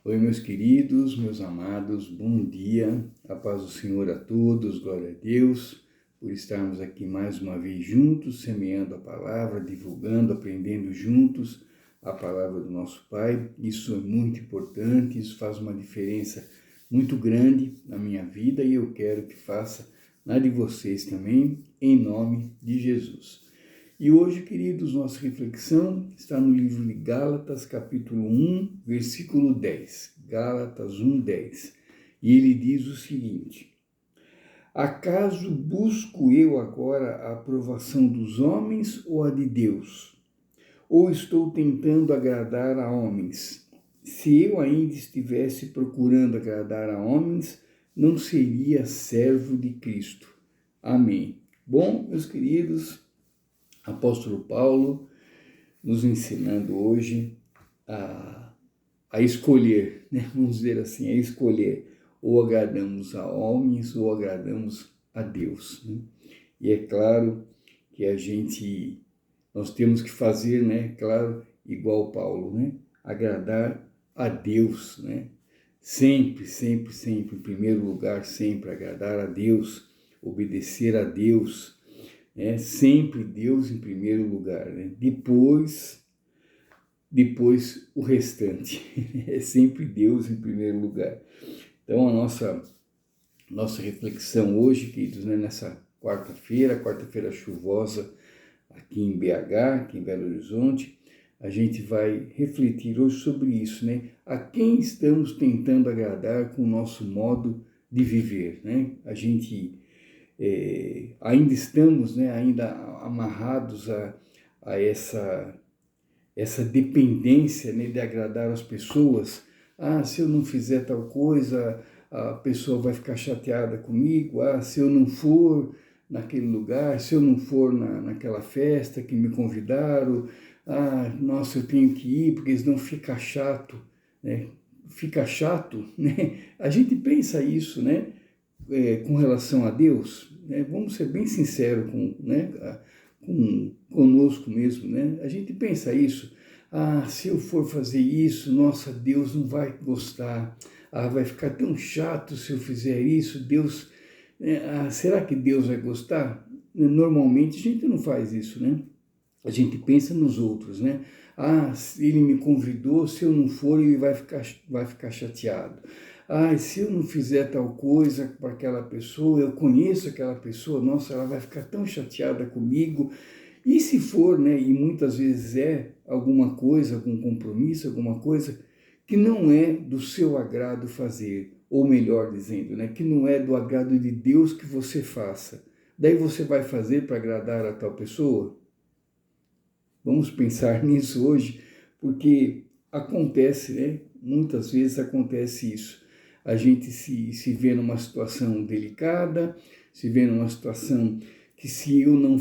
Oi, meus queridos, meus amados, bom dia, a paz do Senhor a todos, glória a Deus, por estarmos aqui mais uma vez juntos, semeando a palavra, divulgando, aprendendo juntos a palavra do nosso Pai. Isso é muito importante, isso faz uma diferença muito grande na minha vida e eu quero que faça na de vocês também, em nome de Jesus. E hoje, queridos, nossa reflexão está no livro de Gálatas, capítulo 1, versículo 10. Gálatas 1, 10. E ele diz o seguinte: acaso busco eu agora a aprovação dos homens ou a de Deus? Ou estou tentando agradar a homens? Se eu ainda estivesse procurando agradar a homens, não seria servo de Cristo. Amém. Bom, meus queridos, apóstolo Paulo nos ensinando hoje a escolher, né? Vamos dizer assim, a escolher, ou agradamos a homens ou agradamos a Deus, né? E é claro que nós temos que fazer, né? Claro, igual Paulo, né? Agradar a Deus, né? Sempre, sempre, sempre, em primeiro lugar, sempre agradar a Deus, obedecer a Deus, é sempre Deus em primeiro lugar, né? Depois o restante. É sempre Deus em primeiro lugar. Então a nossa reflexão hoje, queridos, né, nessa quarta-feira chuvosa aqui em BH, aqui em Belo Horizonte, a gente vai refletir hoje sobre isso, né? A quem estamos tentando agradar com o nosso modo de viver, né? A gente ainda estamos, né, ainda amarrados a essa dependência, né, de agradar as pessoas. Se eu não fizer tal coisa, a pessoa vai ficar chateada comigo. Se eu não for naquele lugar, se eu não for naquela festa que me convidaram, nossa, eu tenho que ir, porque senão fica chato, né? Fica chato, né? A gente pensa isso, né? Com relação a Deus, né? Vamos ser bem sinceros conosco mesmo, né? A gente pensa isso, se eu for fazer isso, nossa, Deus não vai gostar, vai ficar tão chato se eu fizer isso, Deus, será que Deus vai gostar? Normalmente a gente não faz isso, né? A gente pensa nos outros, né? Se ele me convidou, se eu não for, ele vai ficar chateado. Se eu não fizer tal coisa para aquela pessoa, eu conheço aquela pessoa, nossa, ela vai ficar tão chateada comigo. E se for, né, e muitas vezes é alguma coisa, algum compromisso, alguma coisa que não é do seu agrado fazer, ou melhor dizendo, né, que não é do agrado de Deus que você faça. Daí você vai fazer para agradar a tal pessoa? Vamos pensar nisso hoje, porque acontece, né? Muitas vezes acontece isso. A gente se vê numa situação delicada, se vê numa situação que se eu não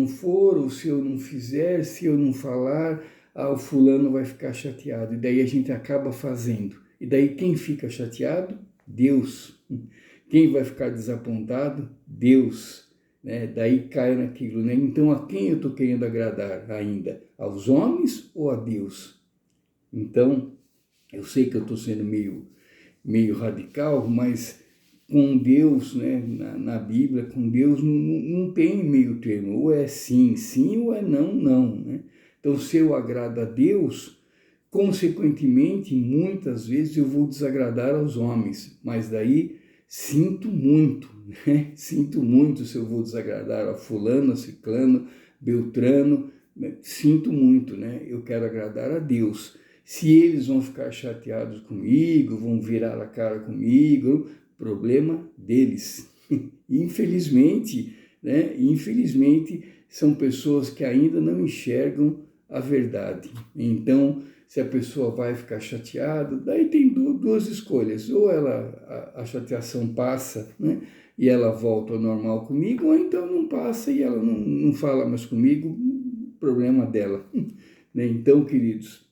for, ou se eu não fizer, se eu não falar, o fulano vai ficar chateado. E daí a gente acaba fazendo. E daí quem fica chateado? Deus. Quem vai ficar desapontado? Deus. Né? Daí cai naquilo, né? Então a quem eu estou querendo agradar ainda? Aos homens ou a Deus? Então, eu sei que eu estou sendo meio radical, mas com Deus, né, na Bíblia, com Deus não tem meio termo, ou é sim, sim, ou é não, não, né? Então, se eu agrado a Deus, consequentemente, muitas vezes eu vou desagradar aos homens, mas daí sinto muito, né? Sinto muito se eu vou desagradar a fulano, a ciclano, beltrano, né? Sinto muito, né? Eu quero agradar a Deus. Se eles vão ficar chateados comigo, vão virar a cara comigo, problema deles. Infelizmente, né? Infelizmente, são pessoas que ainda não enxergam a verdade. Então, se a pessoa vai ficar chateada, daí tem duas escolhas. Ou a chateação passa, né? E ela volta ao normal comigo, ou então não passa e ela não fala mais comigo, problema dela. Né? Então, queridos,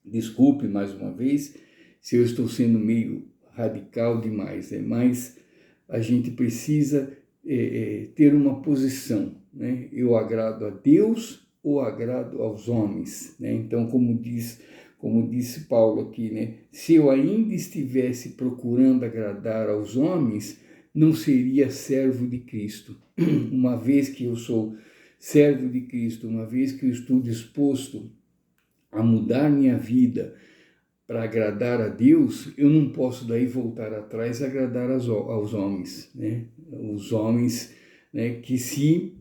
desculpe mais uma vez se eu estou sendo meio radical demais, né? Mas a gente precisa ter uma posição, né? Eu agrado a Deus ou agrado aos homens, né? Então, como disse Paulo aqui, né? Se eu ainda estivesse procurando agradar aos homens, não seria servo de Cristo. Uma vez que eu sou servo de Cristo, uma vez que eu estou disposto a mudar minha vida para agradar a Deus, eu não posso daí voltar atrás e agradar aos homens, né? Os homens, né, que se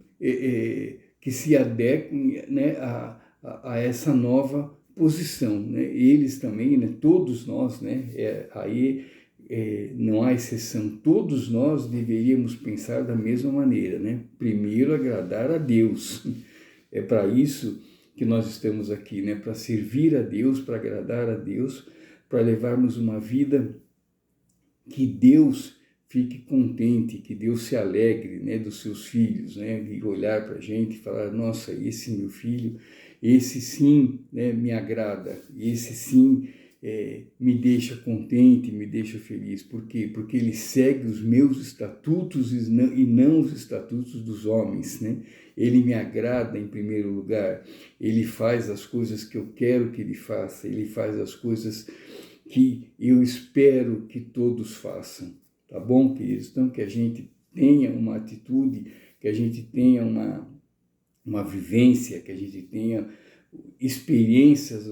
adequem, né, a essa nova posição, né? Eles também, né, todos nós, né, não há exceção, todos nós deveríamos pensar da mesma maneira, né? Primeiro agradar a Deus, é para isso que nós estamos aqui, né? Para servir a Deus, para agradar a Deus, para levarmos uma vida que Deus fique contente, que Deus se alegre, né, dos seus filhos, né, de olhar para a gente e falar, nossa, esse meu filho, esse sim, né, me agrada, esse sim me deixa contente, me deixa feliz. Por quê? Porque ele segue os meus estatutos e não os estatutos dos homens, né? Ele me agrada em primeiro lugar, ele faz as coisas que eu quero que ele faça, ele faz as coisas que eu espero que todos façam. Tá bom, queridos? Então, que a gente tenha uma atitude, que a gente tenha uma vivência, que a gente tenha experiências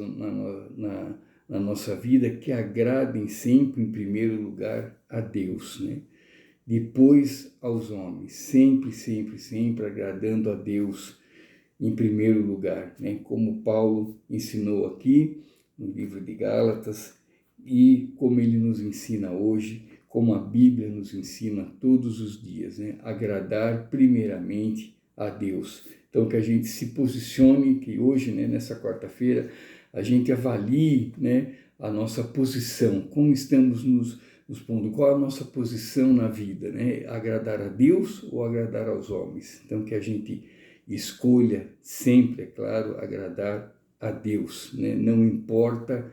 na nossa vida que agradem sempre, em primeiro lugar, a Deus, né? Depois aos homens, sempre, sempre, sempre agradando a Deus em primeiro lugar, né? Como Paulo ensinou aqui no livro de Gálatas e como ele nos ensina hoje, como a Bíblia nos ensina todos os dias, né? Agradar primeiramente a Deus. Então, que a gente se posicione, que hoje, né, nessa quarta-feira, a gente avalie, né, a nossa posição, como estamos nos pondo, qual a nossa posição na vida, né? Agradar a Deus ou agradar aos homens? Então, que a gente escolha sempre, é claro, agradar a Deus, né? Não importa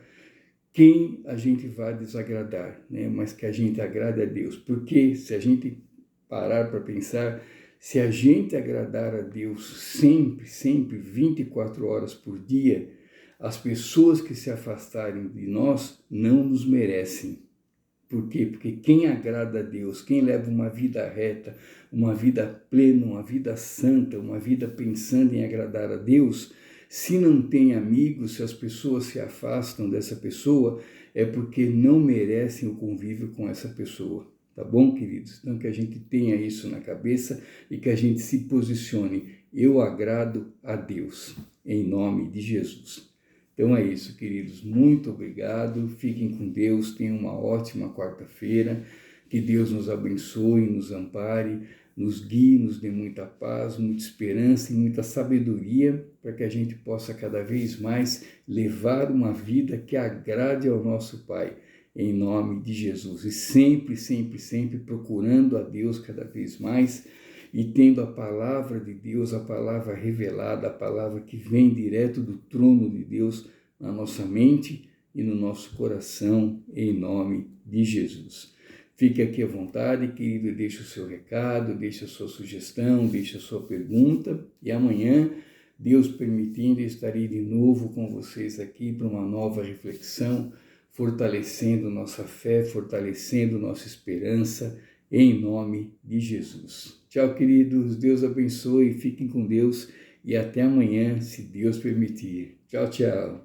quem a gente vai desagradar, né? Mas que a gente agrade a Deus, porque se a gente parar para pensar, se a gente agradar a Deus sempre, sempre, 24 horas por dia, as pessoas que se afastarem de nós não nos merecem. Por quê? Porque quem agrada a Deus, quem leva uma vida reta, uma vida plena, uma vida santa, uma vida pensando em agradar a Deus, se não tem amigos, se as pessoas se afastam dessa pessoa, é porque não merecem o convívio com essa pessoa. Tá bom, queridos? Então, que a gente tenha isso na cabeça e que a gente se posicione. Eu agrado a Deus, em nome de Jesus. Então é isso, queridos. Muito obrigado. Fiquem com Deus. Tenham uma ótima quarta-feira. Que Deus nos abençoe, nos ampare, nos guie, nos dê muita paz, muita esperança e muita sabedoria para que a gente possa cada vez mais levar uma vida que agrade ao nosso Pai, em nome de Jesus. E sempre, sempre, sempre procurando a Deus cada vez mais e tendo a palavra de Deus, a palavra revelada, a palavra que vem direto do trono de Deus na nossa mente e no nosso coração, em nome de Jesus. Fique aqui à vontade, querido, deixe o seu recado, deixe a sua sugestão, deixe a sua pergunta e amanhã, Deus permitindo, estarei de novo com vocês aqui para uma nova reflexão, fortalecendo nossa fé, fortalecendo nossa esperança, em nome de Jesus. Tchau, queridos. Deus abençoe, fiquem com Deus e até amanhã, se Deus permitir. Tchau, tchau.